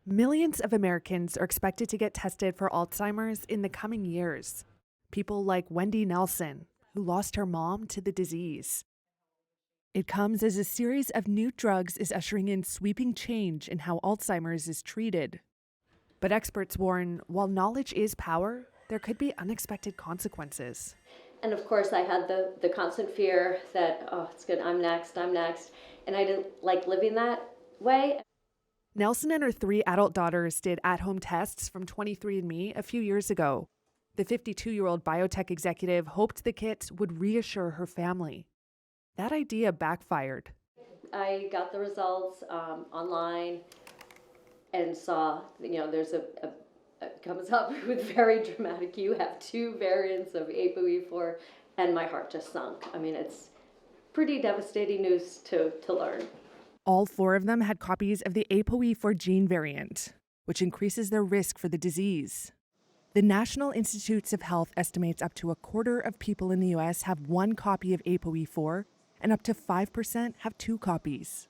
Millions of Americans are expected to get tested for Alzheimer's in the coming years. People like Wendy Nelson, who lost her mom to the disease. It comes as a series of new drugs is ushering in sweeping change in how Alzheimer's is treated. But experts warn, while knowledge is power, there could be unexpected consequences. And of course, I had the constant fear that, oh, it's good, I'm next. And I didn't like living that way. Nelson and her 3 adult daughters did at-home tests from 23andMe a few years ago. The 52-year-old biotech executive hoped the kit would reassure her family. That idea backfired. I got the results online and saw, there's comes up with very dramatic, you have 2 variants of ApoE4, and my heart just sunk. I mean, it's pretty devastating news to learn. All 4 of them had copies of the ApoE4 gene variant, which increases their risk for the disease. The National Institutes of Health estimates up to a quarter of people in the U.S. have 1 copy of ApoE4, and up to 5% have 2 copies.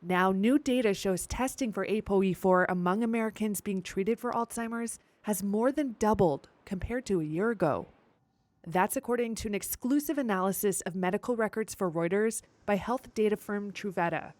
Now, new data shows testing for ApoE4 among Americans being treated for Alzheimer's has more than doubled compared to a year ago. That's according to an exclusive analysis of medical records for Reuters by health data firm Truveta.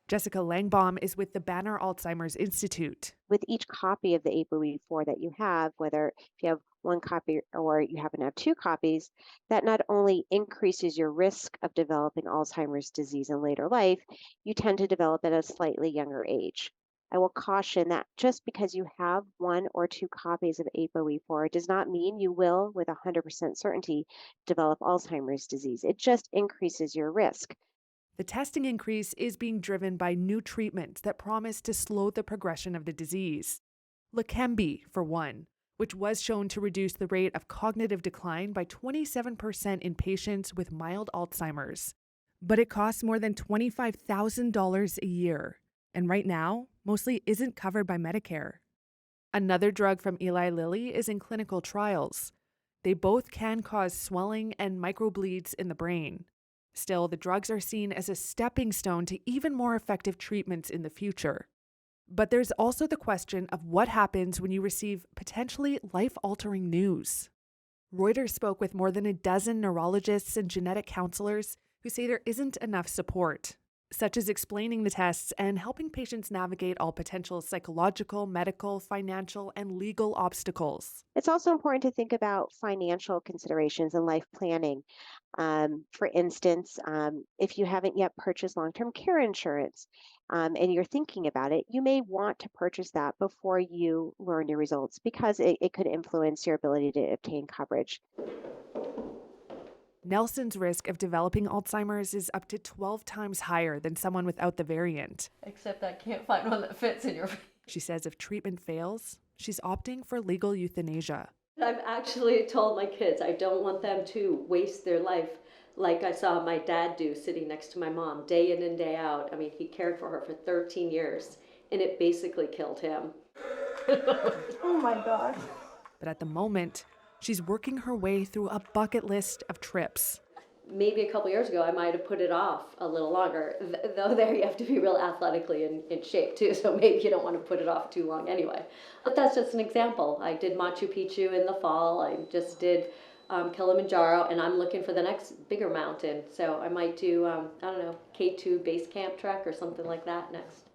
Jessica Langbaum is with the Banner Alzheimer's Institute. With each copy of the ApoE4 that you have, whether if you have 1 copy or you happen to have 2 copies, that not only increases your risk of developing Alzheimer's disease in later life, you tend to develop at a slightly younger age. I will caution that just because you have 1 or 2 copies of ApoE4 does not mean you will, with 100% certainty, develop Alzheimer's disease. It just increases your risk. The testing increase is being driven by new treatments that promise to slow the progression of the disease. Leqembi, for one, which was shown to reduce the rate of cognitive decline by 27% in patients with mild Alzheimer's. But it costs more than $25,000 a year, and right now, mostly isn't covered by Medicare. Another drug from Eli Lilly is in clinical trials. They both can cause swelling and microbleeds in the brain. Still, the drugs are seen as a stepping stone to even more effective treatments in the future. But there's also the question of what happens when you receive potentially life-altering news. Reuters spoke with more than a dozen neurologists and genetic counselors who say there isn't enough support, such as explaining the tests and helping patients navigate all potential psychological, medical, financial, and legal obstacles. It's also important to think about financial considerations and life planning. For instance, if you haven't yet purchased long-term care insurance and you're thinking about it, you may want to purchase that before you learn your results because it could influence your ability to obtain coverage. Nelson's risk of developing Alzheimer's is up to 12 times higher than someone without the variant. Except I can't find one that fits in your... She says if treatment fails, she's opting for legal euthanasia. I've actually told my kids I don't want them to waste their life like I saw my dad do sitting next to my mom day in and day out. I mean, he cared for her for 13 years, and it basically killed him. Oh my God. But at the moment, she's working her way through a bucket list of trips. Maybe a couple years ago, I might have put it off a little longer, though there you have to be real athletically in shape too, so maybe you don't want to put it off too long anyway. But that's just an example. I did Machu Picchu in the fall, I just did Kilimanjaro, and I'm looking for the next bigger mountain. So I might do, K2 base camp trek or something like that next.